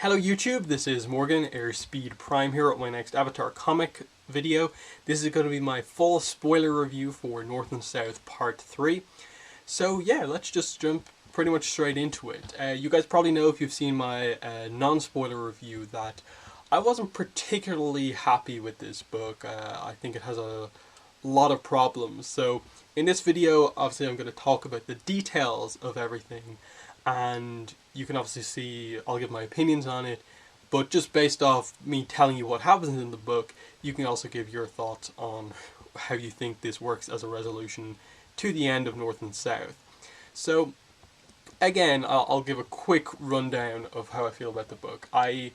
Hello YouTube, this is Morgan, Airspeed Prime here at my next Avatar comic video. This is going to be my full spoiler review for North and South Part 3. So yeah, let's just jump pretty much straight into it. You guys probably know if you've seen my non-spoiler review that I wasn't particularly happy with this book. I think it has a lot of problems. So in this video, obviously I'm going to talk about the details of everything, and you can obviously see I'll give my opinions on it, but just based off me telling you what happens in the book, you can also give your thoughts on how you think this works as a resolution to the end of North and South. So again, I'll give a quick rundown of how I feel about the book. I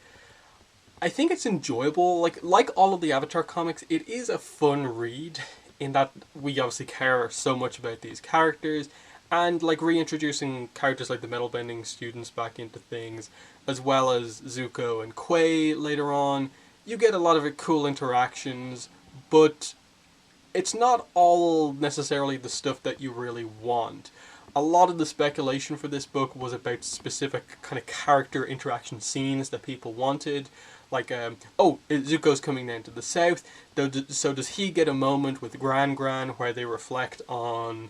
think it's enjoyable. Like all of the Avatar comics, it is a fun read in that we obviously care so much about these characters, and like reintroducing characters like the metal bending students back into things, as well as Zuko and Quay later on. You get a lot of cool interactions, but it's not all necessarily the stuff that you really want. A lot of the speculation for this book was about specific kind of character interaction scenes that people wanted. Like, oh, Zuko's coming down to the south, so does he get a moment with Gran where they reflect on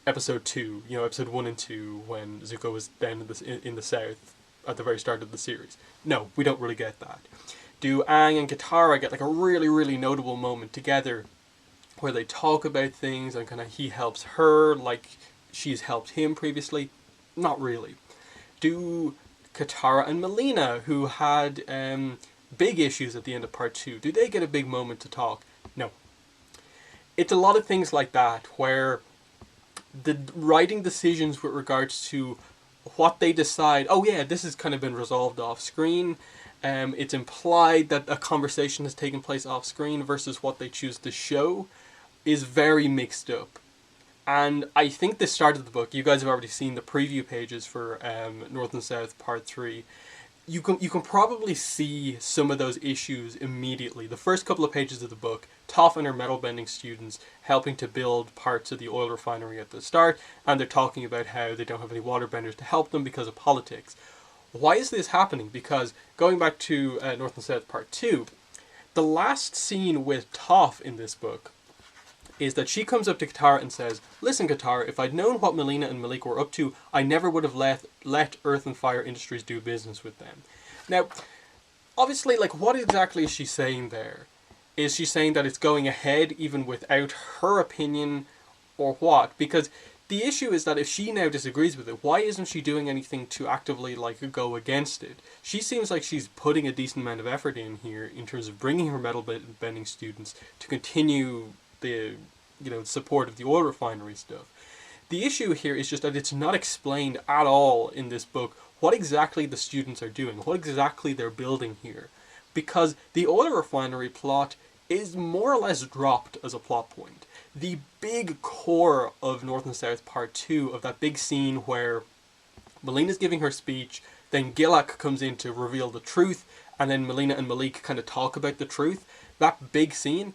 episode 2, episode 1 and 2, when Zuko was down in the south at the very start of the series? No, we don't really get that. Do Aang and Katara get like a really, really notable moment together where they talk about things and kind of he helps her like she's helped him previously? Not really. Do Katara and Melina, who had big issues at the end of part 2, do they get a big moment to talk? No. It's a lot of things like that where the writing decisions with regards to what they decide, oh yeah, this has kind of been resolved off screen. It's implied that a conversation has taken place off screen versus what they choose to show is very mixed up. And I think the start of the book, you guys have already seen the preview pages for North and South Part 3. You can probably see some of those issues immediately. The first couple of pages of the book, Toph and her metal bending students helping to build parts of the oil refinery at the start, and they're talking about how they don't have any waterbenders to help them because of politics. Why is this happening? Because going back to North and South Part 2, the last scene with Toph in this book is that she comes up to Katara and says, "Listen, Katara, if I'd known what Melina and Malik were up to, I never would have let Earth and Fire Industries do business with them." Now, obviously, like, what exactly is she saying there? Is she saying that it's going ahead even without her opinion, or what? Because the issue is that if she now disagrees with it, why isn't she doing anything to actively, like, go against it? She seems like she's putting a decent amount of effort in here in terms of bringing her metal bending students to continue the support of the oil refinery stuff. The issue here is just that it's not explained at all in this book what exactly the students are doing, what exactly they're building here, because the oil refinery plot is more or less dropped as a plot point. The big core of North and South Part 2, of that big scene where Melina's giving her speech, then Gilak comes in to reveal the truth, and then Melina and Malik kind of talk about the truth, that big scene,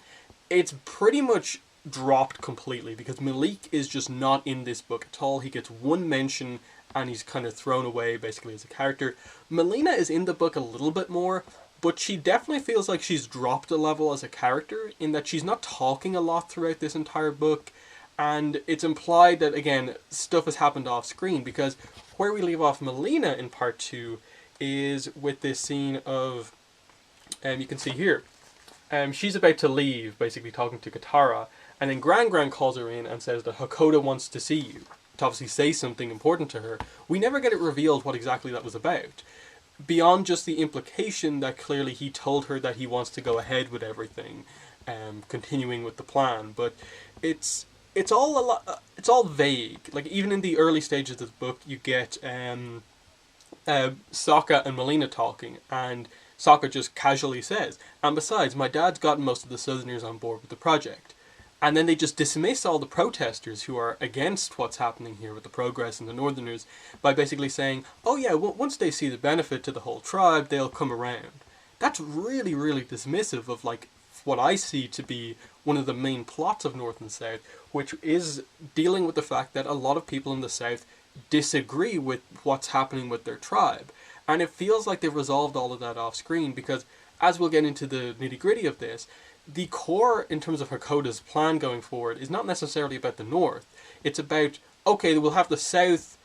it's pretty much dropped completely because Malik is just not in this book at all. He gets one mention and he's kind of thrown away basically as a character. Melina is in the book a little bit more, but she definitely feels like she's dropped a level as a character in that she's not talking a lot throughout this entire book, and it's implied that, again, stuff has happened off screen, because where we leave off Melina in part 2 is with this scene of, you can see here, she's about to leave, basically talking to Katara, and then Gran calls her in and says that Hakoda wants to see you, to obviously say something important to her. We never get it revealed what exactly that was about, beyond just the implication that clearly he told her that he wants to go ahead with everything, continuing with the plan. But it's all vague. Like, even in the early stages of the book, you get Sokka and Melina talking, and Sokka just casually says, "And besides, my dad's gotten most of the Southerners on board with the project." And then they just dismiss all the protesters who are against what's happening here with the progress and the Northerners by basically saying, "Oh yeah, once they see the benefit to the whole tribe, they'll come around." That's really, really dismissive of, like, what I see to be one of the main plots of North and South, which is dealing with the fact that a lot of people in the South disagree with what's happening with their tribe. And it feels like they've resolved all of that off screen because, as we'll get into the nitty gritty of this, the core in terms of Hakoda's plan going forward is not necessarily about the North. It's about, okay, we'll have the South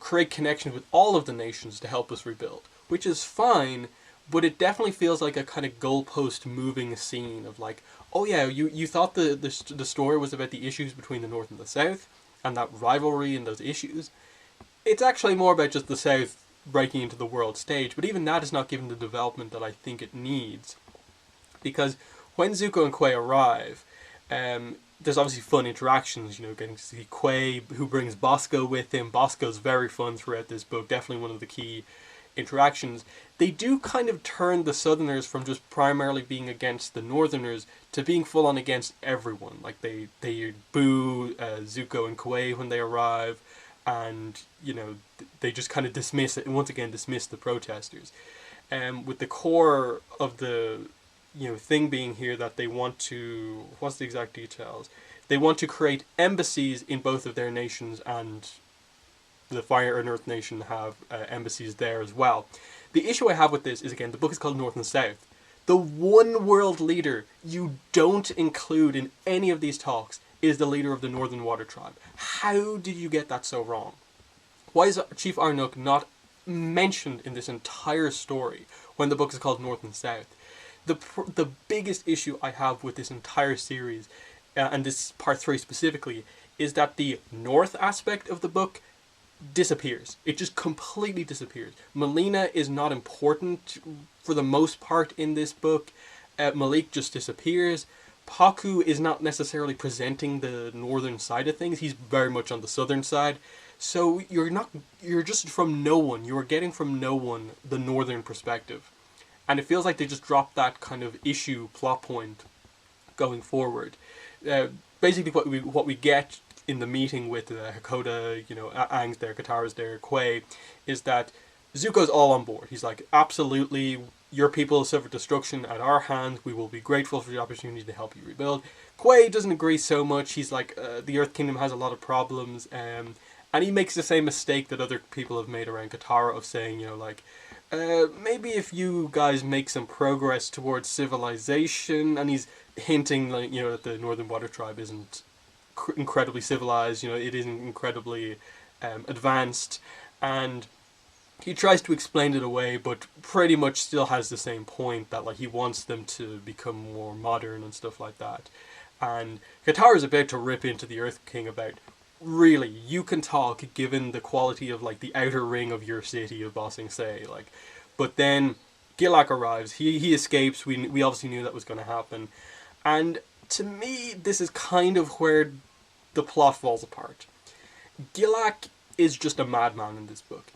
create connections with all of the nations to help us rebuild, which is fine, but it definitely feels like a kind of goalpost moving scene of like, oh yeah, you thought the story was about the issues between the North and the South, and that rivalry and those issues. It's actually more about just the South breaking into the world stage, but even that is not given the development that I think it needs. Because when Zuko and Quay arrive, there's obviously fun interactions, getting to see Quay, who brings Bosco with him. Bosco's very fun throughout this book, definitely one of the key interactions. They do kind of turn the Southerners from just primarily being against the Northerners to being full on against everyone. Like they boo Zuko and Quay when they arrive, and they just kind of dismiss it, and once again dismiss the protesters. With the core of the thing being here that they want to, what's the exact details? They want to create embassies in both of their nations, and the Fire and Earth Nation have embassies there as well. The issue I have with this is, again, the book is called North and South. The one world leader you don't include in any of these talks is the leader of the Northern Water Tribe. How did you get that so wrong? Why is Chief Arnuk not mentioned in this entire story when the book is called North and South? The biggest issue I have with this entire series, and this part 3 specifically, is that the North aspect of the book disappears. It just completely disappears. Melina is not important for the most part in this book. Malik just disappears. Paku is not necessarily presenting the northern side of things. He's very much on the southern side. So you're just from no one. You are getting from no one the northern perspective. And it feels like they just dropped that kind of plot point going forward. Basically what we get in the meeting with Hakoda, Aang's there, Katara's there, Quay, is that Zuko's all on board. He's like, absolutely, your people suffered destruction at our hands. We will be grateful for the opportunity to help you rebuild. Quay doesn't agree so much. He's like, the Earth Kingdom has a lot of problems. And he makes the same mistake that other people have made around Katara of saying, maybe if you guys make some progress towards civilization. And he's hinting, that the Northern Water Tribe isn't incredibly civilized, it isn't incredibly advanced, and he tries to explain it away, but pretty much still has the same point that he wants them to become more modern and stuff like that. And Katara's about to rip into the Earth King about, really, you can talk given the quality of the outer ring of your city of Ba Sing Se, but then Gilak arrives, he escapes, we obviously knew that was going to happen, and to me this is kind of where the plot falls apart. Gilak is just a madman in this book.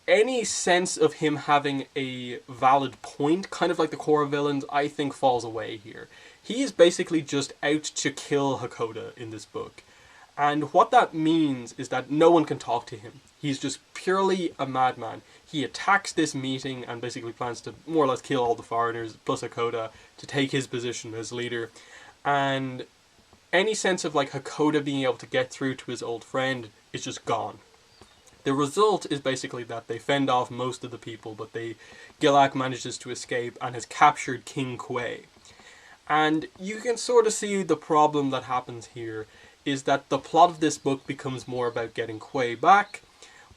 Any sense of him having a valid point, kind of like the core villains, I think falls away here. He is basically just out to kill Hakoda in this book. And what that means is that no one can talk to him. He's just purely a madman. He attacks this meeting and basically plans to more or less kill all the foreigners, plus Hakoda, to take his position as leader. And any sense of Hakoda being able to get through to his old friend is just gone. The result is basically that they fend off most of the people, but Gilak manages to escape and has captured King Quay. And you can sort of see the problem that happens here is that the plot of this book becomes more about getting Quay back,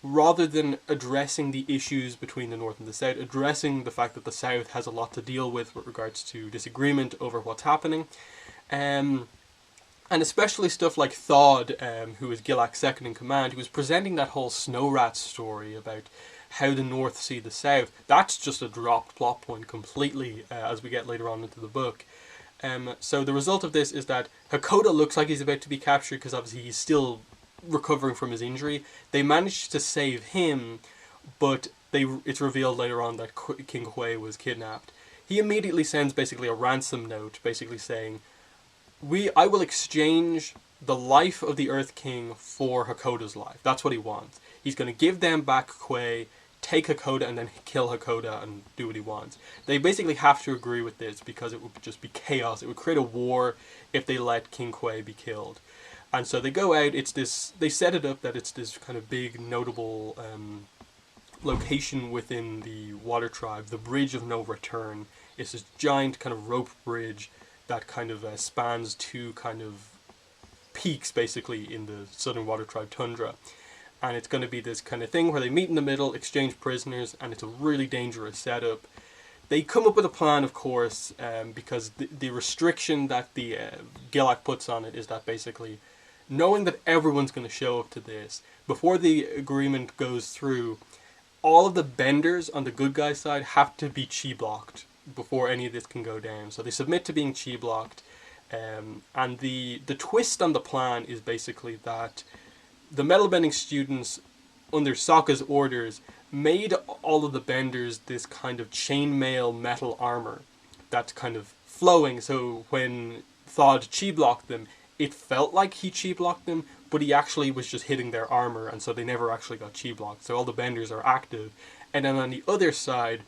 rather than addressing the issues between the North and the South, addressing the fact that the South has a lot to deal with regards to disagreement over what's happening. And especially stuff like Thawd, who is Gilak's second in command, who was presenting that whole Snow Rat story about how the North see the South. That's just a dropped plot point completely as we get later on into the book. So the result of this is that Hakoda looks like he's about to be captured because obviously he's still recovering from his injury. They managed to save him, but it's revealed later on that King Hui was kidnapped. He immediately sends basically a ransom note, basically saying, I will exchange the life of the Earth King for Hakoda's life. That's what he wants. He's going to give them back Quay, take Hakoda, and then kill Hakoda and do what he wants. They basically have to agree with this because it would just be chaos. It would create a war if they let King Quay be killed. And so they go out, they set it up that it's this kind of big, notable location within the Water Tribe, the Bridge of No Return. It's this giant kind of rope bridge that kind of spans two kind of peaks, basically, in the Southern Water Tribe tundra. And it's going to be this kind of thing where they meet in the middle, exchange prisoners, and it's a really dangerous setup. They come up with a plan, of course, because the restriction that the Gilak puts on it is that basically, knowing that everyone's going to show up to this, before the agreement goes through, all of the benders on the good guy side have to be chi-blocked before any of this can go down. So they submit to being chi-blocked, and the twist on the plan is basically that the metal bending students, under Sokka's orders, made all of the benders this kind of chainmail metal armor that's kind of flowing, so when Thawd chi-blocked them, it felt like he chi-blocked them, but he actually was just hitting their armor, and so they never actually got chi-blocked, so all the benders are active. And then on the other side,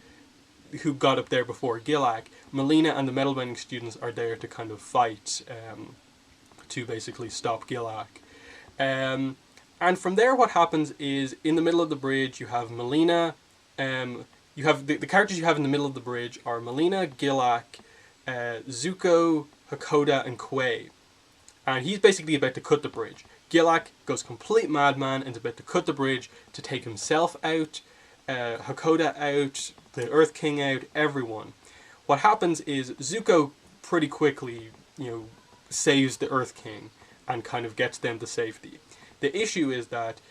who got up there before Gilak, Melina and the metal bending students are there to kind of fight, to basically stop Gilak. And from there, what happens is, in the middle of the bridge, you have Melina. You have the characters you have in the middle of the bridge are Melina, Gilak, Zuko, Hakoda, and Quay. And he's basically about to cut the bridge. Gilak goes complete madman and is about to cut the bridge to take himself out, Hakoda out, the Earth King out, everyone. What happens is Zuko pretty quickly, saves the Earth King and kind of gets them to safety. The issue is that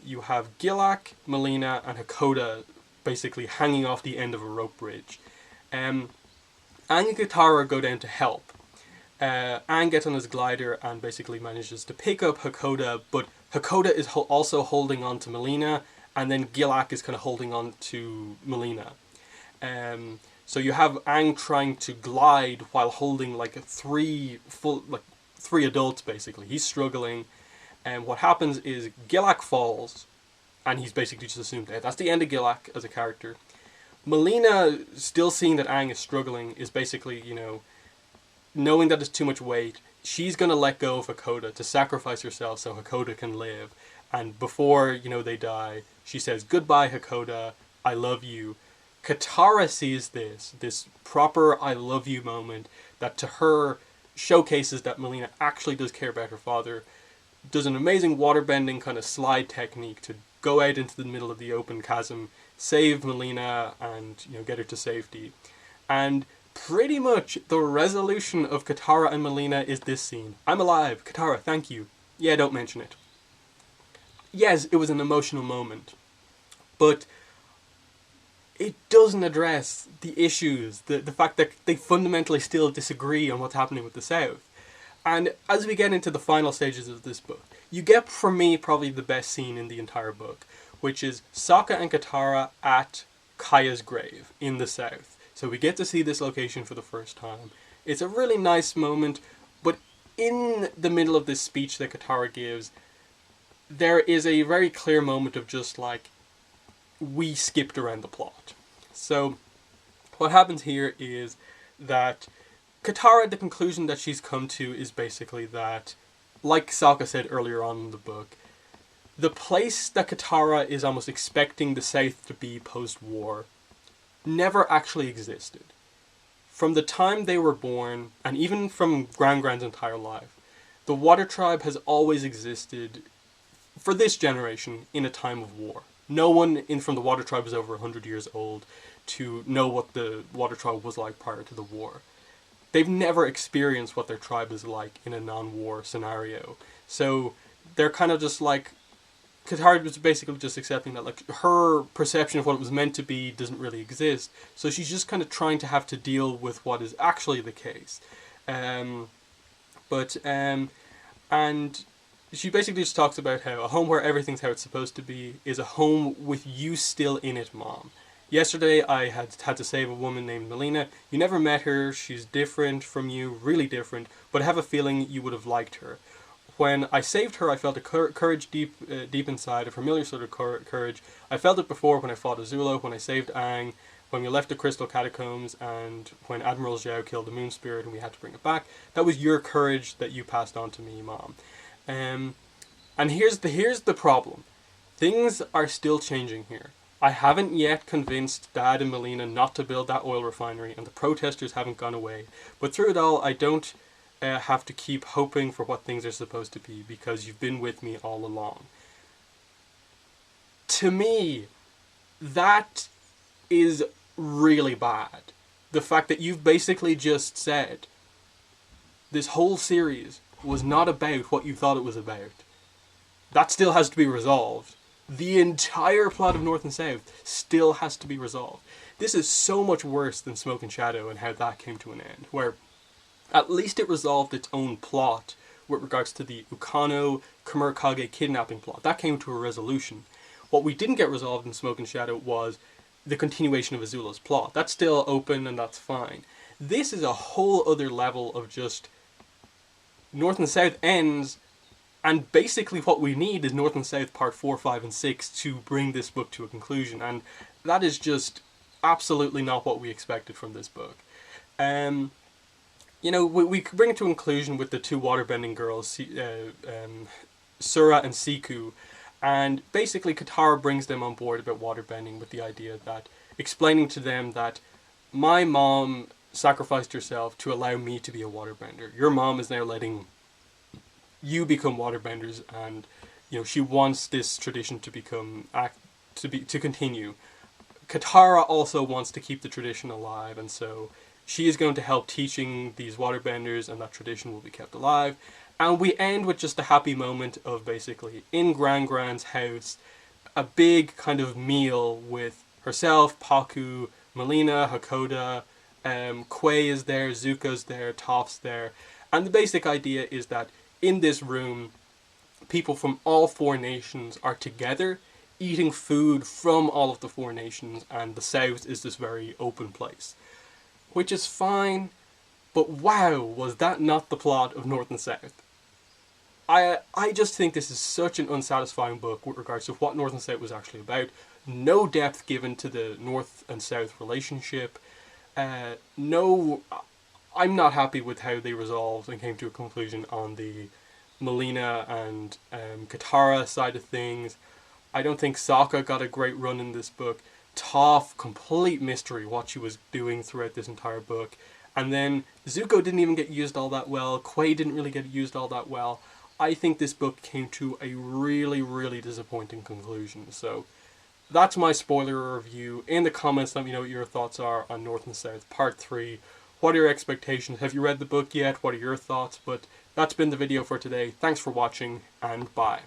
you have Gilak, Melina, and Hakoda basically hanging off the end of a rope bridge. Aang and Katara go down to help. Aang gets on his glider and basically manages to pick up Hakoda, but Hakoda is also holding on to Melina, and then Gilak is kind of holding on to Melina. So you have Aang trying to glide while holding three adults, basically. He's struggling. And what happens is Gilak falls, and he's basically just assumed dead. That's the end of Gilak as a character. Melina, still seeing that Aang is struggling, is basically, knowing that it's too much weight, she's going to let go of Hakoda to sacrifice herself so Hakoda can live. And before, they die, she says, "Goodbye, Hakoda, I love you." Katara sees this proper I love you moment that to her showcases that Melina actually does care about her father, does an amazing waterbending kind of slide technique to go out into the middle of the open chasm, save Melina, and get her to safety. And pretty much the resolution of Katara and Melina is this scene. I'm alive. Katara, thank you. Yeah, don't mention it. Yes, it was an emotional moment, but it doesn't address the issues, the fact that they fundamentally still disagree on what's happening with the South. And as we get into the final stages of this book, you get, for me, probably the best scene in the entire book, which is Sokka and Katara at Kaya's grave in the South. So we get to see this location for the first time. It's a really nice moment, but in the middle of this speech that Katara gives, there is a very clear moment of just we skipped around the plot. So what happens here is that Katara, the conclusion that she's come to is basically that, like Sokka said earlier on in the book, the place that Katara is almost expecting the South to be post-war never actually existed. From the time they were born, and even from Gran Gran's entire life, the Water Tribe has always existed, for this generation, in a time of war. No one from the Water Tribe is over 100 years old to know what the Water Tribe was like prior to the war. They've never experienced what their tribe is like in a non-war scenario. So they're kind of just Katara was basically just accepting that her perception of what it was meant to be doesn't really exist. So she's just kind of trying to have to deal with what is actually the case. And she basically just talks about how a home where everything's how it's supposed to be is a home with you still in it, Mom. Yesterday I had to save a woman named Melina. You never met her, she's different from you, really different, but I have a feeling you would have liked her. When I saved her, I felt a courage deep inside, a familiar sort of courage. I felt it before when I fought Azula, when I saved Aang, when we left the Crystal Catacombs, and when Admiral Zhao killed the Moon Spirit and we had to bring it back. That was your courage that you passed on to me, Mom. And here's the problem. Things are still changing here. I haven't yet convinced Dad and Melina not to build that oil refinery, and the protesters haven't gone away. But through it all, I don't have to keep hoping for what things are supposed to be, because you've been with me all along. To me, that is really bad. The fact that you've basically just said this whole series was not about what you thought it was about. That still has to be resolved. The entire plot of North and South still has to be resolved. This is so much worse than Smoke and Shadow and how that came to an end, where at least it resolved its own plot with regards to the Ukano Kumurikage kidnapping plot. That came to a resolution. What we didn't get resolved in Smoke and Shadow was the continuation of Azula's plot. That's still open and that's fine. This is a whole other level of just North and South ends, and basically what we need is North and South Part 4, 5, and 6 to bring this book to a conclusion, and that is just absolutely not what we expected from this book. You know, we could bring it to a conclusion with the two waterbending girls, Sura and Siku, and basically Katara brings them on board about waterbending with the idea that, explaining to them that my mom sacrificed herself to allow me to be a waterbender. Your mom is now letting you become waterbenders, and you know she wants this tradition to continue. Katara also wants to keep the tradition alive, and so she is going to help teaching these waterbenders, and that tradition will be kept alive. And we end with just a happy moment of basically in Grand's house, a big kind of meal with herself, Paku, Melina, Hakoda, Quay is there, Zuko's there, Toph's there, and the basic idea is that in this room, people from all four nations are together, eating food from all of the four nations, and the South is this very open place. Which is fine, but wow, was that not the plot of North and South? I just think this is such an unsatisfying book with regards to what North and South was actually about. No depth given to the North and South relationship. No, I'm not happy with how they resolved and came to a conclusion on the Melina and Katara side of things. I don't think Sokka got a great run in this book. Toph, complete mystery what she was doing throughout this entire book. And then Zuko didn't even get used all that well. Quay didn't really get used all that well. I think this book came to a really, really disappointing conclusion. So that's my spoiler review. In the comments, let me know what your thoughts are on North and South Part 3. What are your expectations? Have you read the book yet? What are your thoughts? But that's been the video for today. Thanks for watching, and bye.